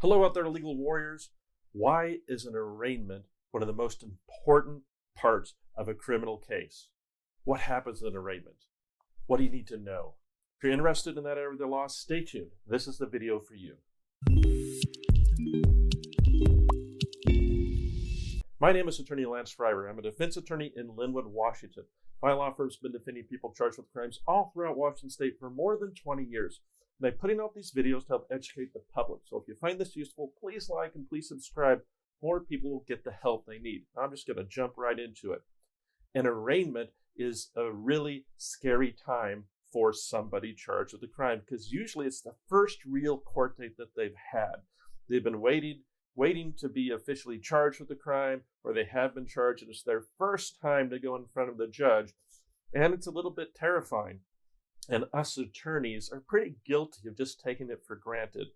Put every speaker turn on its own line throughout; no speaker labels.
Hello out there, legal warriors. Why is an arraignment one of the most important parts of a criminal case? What happens in an arraignment? What do you need to know? If you're interested in that area of the law, stay tuned. This is the video for you. My name is Attorney Lance Fryrear. I'm a defense attorney in Linwood, Washington. My law firm's been defending people charged with crimes all throughout Washington state for more than 20 years. And I'm putting out these videos to help educate the public. So if you find this useful, please like and please subscribe. More people will get the help they need. I'm just going to jump right into it. An arraignment is a really scary time for somebody charged with a crime because usually it's the first real court date that they've had. They've been waiting to be officially charged with a crime, or they have been charged, and it's their first time to go in front of the judge. And it's a little bit terrifying. And us attorneys are pretty guilty of just taking it for granted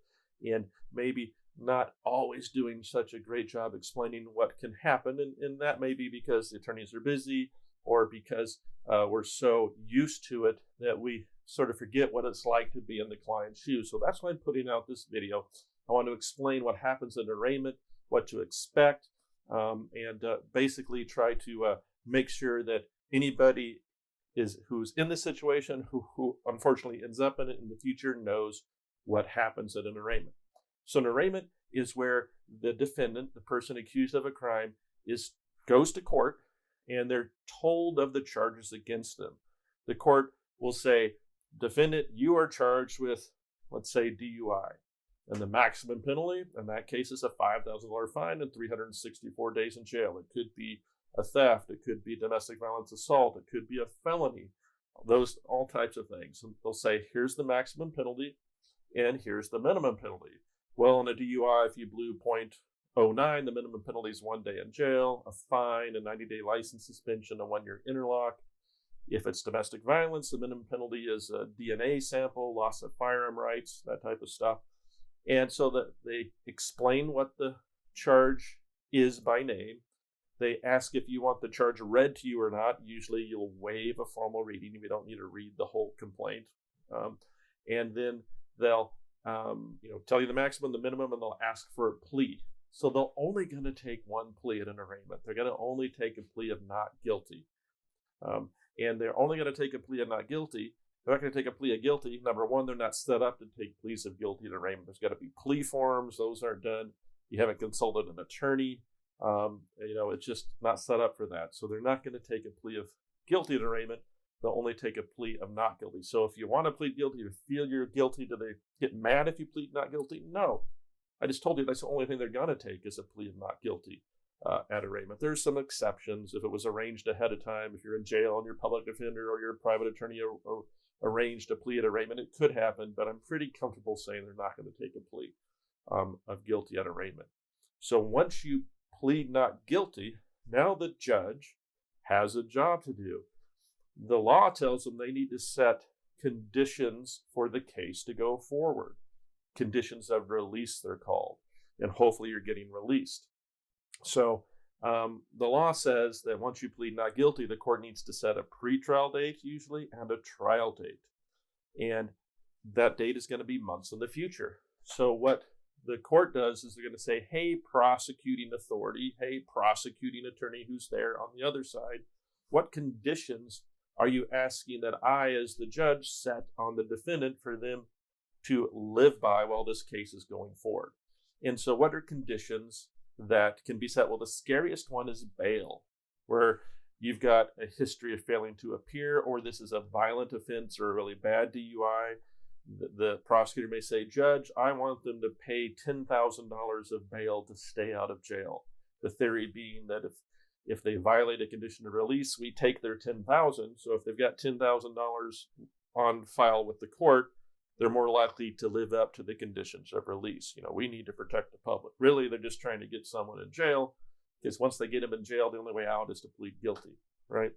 and maybe not always doing such a great job explaining what can happen. And that may be because the attorneys are busy or because we're so used to it that we sort of forget what it's like to be in the client's shoes. So that's why I'm putting out this video. I want to explain what happens in arraignment, what to expect, and basically try to make sure that anybody who's in this situation, who unfortunately ends up in it in the future, knows what happens at an arraignment. So an arraignment is where the defendant, the person accused of a crime, goes to court and they're told of the charges against them. The court will say, defendant, you are charged with, let's say, DUI. And the maximum penalty in that case is a $5,000 fine and 364 days in jail. It could be a theft, it could be domestic violence assault, it could be a felony, all types of things. And they'll say, here's the maximum penalty and here's the minimum penalty. Well, in a DUI, if you blew .09, the minimum penalty is 1 day in jail, a fine, a 90-day license suspension, a 1-year interlock. If it's domestic violence, the minimum penalty is a DNA sample, loss of firearm rights, that type of stuff. And so that they explain what the charge is by name. They ask if you want the charge read to you or not. Usually you'll waive a formal reading. You don't need to read the whole complaint. And then they'll tell you the maximum, the minimum, and they'll ask for a plea. So they're only going to take one plea at an arraignment. They're going to only take a plea of not guilty. And they're only going to take a plea of not guilty. They're not going to take a plea of guilty. Number one, they're not set up to take pleas of guilty at arraignment. There's got to be plea forms. Those aren't done. You haven't consulted an attorney. It's just not set up for that. So they're not going to take a plea of guilty at arraignment. They'll only take a plea of not guilty. So if you want to plead guilty, you feel you're guilty, do they get mad if you plead not guilty? No. I just told you that's the only thing they're going to take is a plea of not guilty at arraignment. There's some exceptions. If it was arranged ahead of time, if you're in jail and you're a public defender or you're a private attorney or arranged a plea at arraignment, it could happen, but I'm pretty comfortable saying they're not going to take a plea of guilty at arraignment. So once you plead not guilty, now the judge has a job to do. The law tells them they need to set conditions for the case to go forward. Conditions of release, they're called, and hopefully you're getting released. So the law says that once you plead not guilty, the court needs to set a pretrial date usually and a trial date. And that date is going to be months in the future. So what the court does is they're going to say, hey, prosecuting authority, hey, prosecuting attorney who's there on the other side, what conditions are you asking that I, as the judge, set on the defendant for them to live by while this case is going forward? And so what are conditions that can be set? Well, the scariest one is bail, where you've got a history of failing to appear, or this is a violent offense or a really bad DUI. The prosecutor may say, Judge, I want them to pay $10,000 of bail to stay out of jail. The theory being that if they violate a condition of release, we take their $10,000. So if they've got $10,000 on file with the court, they're more likely to live up to the conditions of release. We need to protect the public. Really, they're just trying to get someone in jail, because once they get them in jail, the only way out is to plead guilty, right?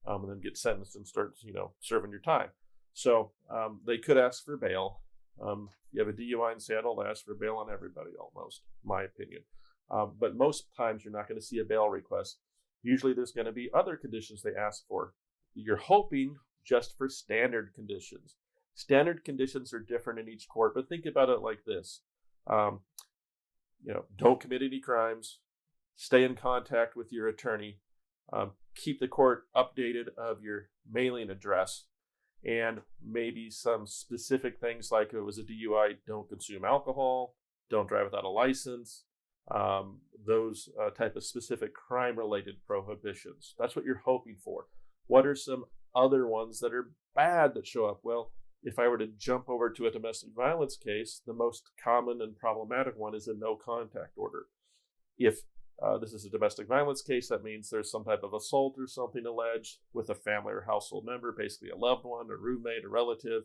And then get sentenced and start, serving your time. So they could ask for bail. You have a DUI in Seattle, they ask for bail on everybody almost, my opinion. But most times you're not going to see a bail request. Usually there's going to be other conditions they ask for. You're hoping just for standard conditions. Standard conditions are different in each court, but think about it like this. don't commit any crimes, stay in contact with your attorney, keep the court updated of your mailing address, and maybe some specific things like if it was a DUI, don't consume alcohol, don't drive without a license, those type of specific crime-related prohibitions. That's what you're hoping for. What are some other ones that are bad that show up? Well, if I were to jump over to a domestic violence case, the most common and problematic one is a no contact order. If this is a domestic violence case, that means there's some type of assault or something alleged with a family or household member, basically a loved one, a roommate, a relative.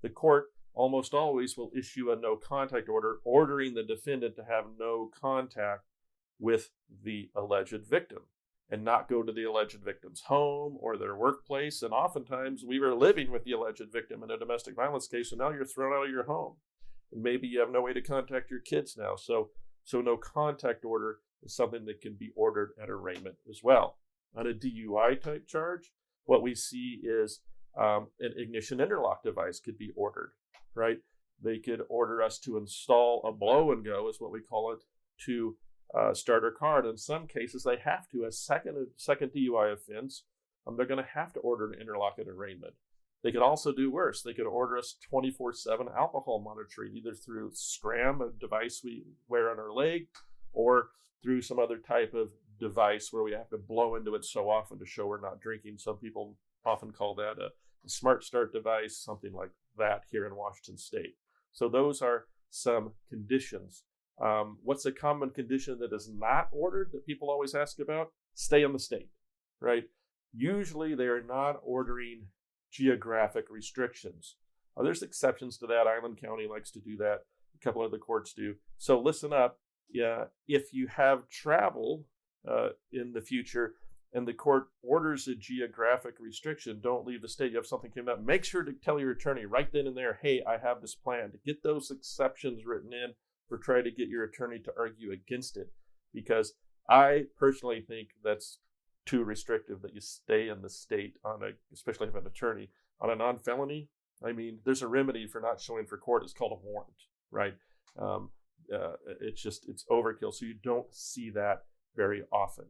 The court almost always will issue a no contact order, ordering the defendant to have no contact with the alleged victim and not go to the alleged victim's home or their workplace. And oftentimes we were living with the alleged victim in a domestic violence case, and now you're thrown out of your home. And maybe you have no way to contact your kids now. So no contact order is something that can be ordered at arraignment as well. On a DUI type charge, what we see is an ignition interlock device could be ordered, right? They could order us to install a blow and go, is what we call it, to start our car. And in some cases, they have to. A second DUI offense, they're going to have to order an interlock at arraignment. They could also do worse. They could order us 24/7 alcohol monitoring, either through Scram, a device we wear on our leg, or through some other type of device where we have to blow into it so often to show we're not drinking. Some people often call that a smart start device, something like that here in Washington State. So those are some conditions. What's a common condition that is not ordered that people always ask about? Stay in the state, right? Usually they are not ordering geographic restrictions. There's exceptions to that. Island County likes to do that. A couple other courts do. So listen up. Yeah, if you have travel in the future and the court orders a geographic restriction, don't leave the state. You have something came up, make sure to tell your attorney right then and there, hey, I have this plan, to get those exceptions written in, or try to get your attorney to argue against it. Because I personally think that's too restrictive, that you stay in the state especially if an attorney, on a non-felony. I mean, there's a remedy for not showing for court. It's called a warrant, right? It's overkill. So you don't see that very often.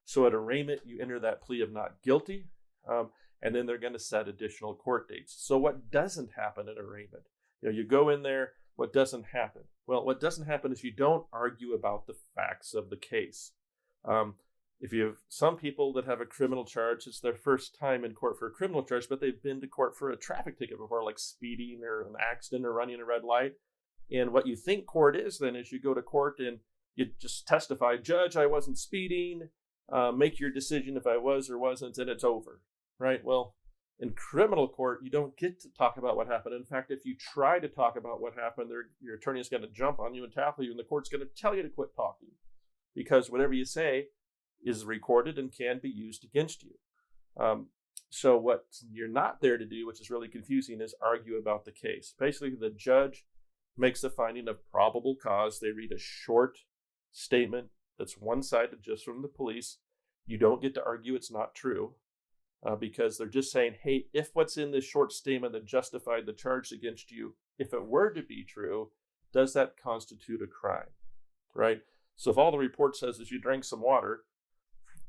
So at arraignment, you enter that plea of not guilty, and then they're going to set additional court dates. So what doesn't happen at arraignment? You go in there, what doesn't happen? Well, what doesn't happen is you don't argue about the facts of the case. If you have some people that have a criminal charge, it's their first time in court for a criminal charge, but they've been to court for a traffic ticket before, like speeding or an accident or running a red light. And what you think court is then is you go to court and you just testify, Judge, I wasn't speeding, make your decision if I was or wasn't, and it's over, right? Well, in criminal court, you don't get to talk about what happened. In fact, if you try to talk about what happened, your attorney is going to jump on you and tackle you, and the court's going to tell you to quit talking, because whatever you say is recorded and can be used against you. So what you're not there to do, which is really confusing, is argue about the case. Basically, the judge makes a finding of probable cause. They read a short statement that's one-sided, just from the police. You don't get to argue it's not true, because they're just saying, hey, if what's in this short statement that justified the charge against you, if it were to be true, does that constitute a crime, right? So if all the report says is you drank some water,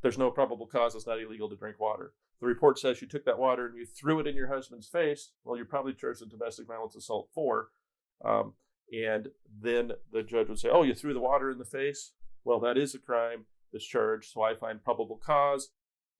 there's no probable cause. It's not illegal to drink water. The report says you took that water and you threw it in your husband's face. Well, you're probably charged with domestic violence assault 4. And then the judge would say, oh, you threw the water in the face? Well, that is a crime that's charged. So I find probable cause.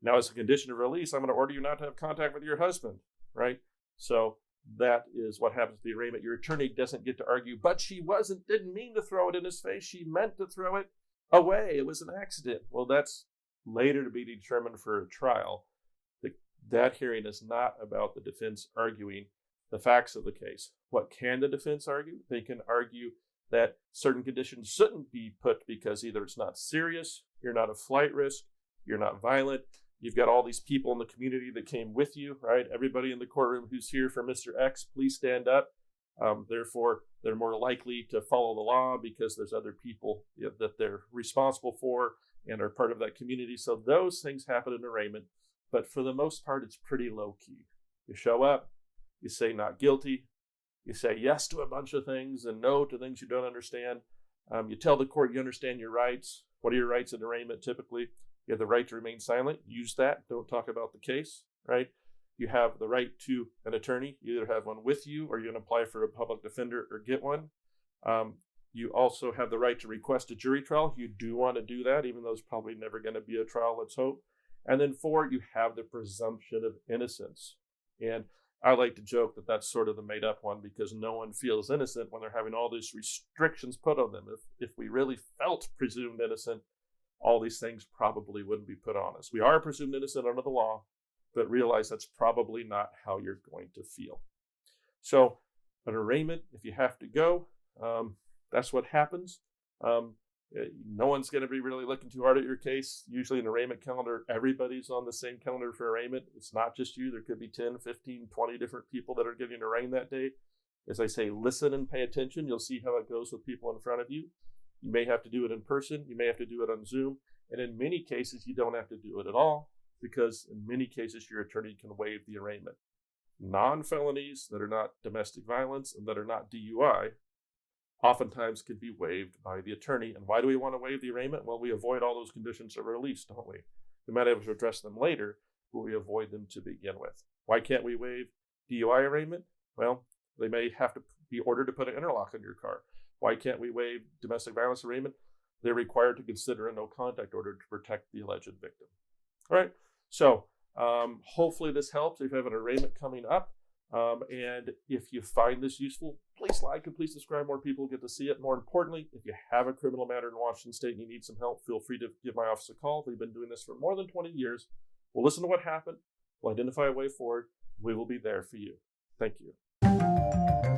Now, as a condition of release, I'm going to order you not to have contact with your husband, right? So that is what happens at the arraignment. Your attorney doesn't get to argue, but she didn't mean to throw it in his face. She meant to throw it away. It was an accident. Well, that's later to be determined for a trial. That hearing is not about the defense arguing the facts of the case. What can the defense argue? They can argue that certain conditions shouldn't be put because either it's not serious, you're not a flight risk, you're not violent, you've got all these people in the community that came with you, right? Everybody in the courtroom who's here for Mr. X, please stand up. Therefore, they're more likely to follow the law because there's other people that they're responsible for and are part of that community. So those things happen in arraignment, but for the most part, it's pretty low key. You show up, you say not guilty, you say yes to a bunch of things and no to things you don't understand. You tell the court you understand your rights. What are your rights in arraignment typically? You have the right to remain silent. Use that. Don't talk about the case, right? You have the right to an attorney. You either have one with you or you're going to apply for a public defender or get one. You also have the right to request a jury trial. You do want to do that, even though it's probably never going to be a trial, let's hope. And then 4, you have the presumption of innocence. And I like to joke that that's sort of the made up one because no one feels innocent when they're having all these restrictions put on them. If we really felt presumed innocent, all these things probably wouldn't be put on us. We are presumed innocent under the law, but realize that's probably not how you're going to feel. So an arraignment, if you have to go, that's what happens. No one's going to be really looking too hard at your case. Usually an arraignment calendar, everybody's on the same calendar for arraignment. It's not just you. There could be 10, 15, 20 different people that are getting arraigned that day. As I say, listen and pay attention. You'll see how it goes with people in front of you. You may have to do it in person. You may have to do it on Zoom. And in many cases, you don't have to do it at all because in many cases, your attorney can waive the arraignment. Non-felonies that are not domestic violence and that are not DUI oftentimes can be waived by the attorney. And why do we want to waive the arraignment? Well, we avoid all those conditions of release, don't we? We might have to address them later, but we avoid them to begin with. Why can't we waive DUI arraignment? Well, they may have to be ordered to put an interlock on your car. Why can't we waive domestic violence arraignment? They're required to consider a no contact order to protect the alleged victim. All right, so hopefully this helps. If you have an arraignment coming up, and if you find this useful, please like and please subscribe. More people get to see it. More importantly, if you have a criminal matter in Washington State and you need some help, feel free to give my office a call. We've been doing this for more than 20 years. We'll listen to what happened. We'll identify a way forward. We will be there for you. Thank you.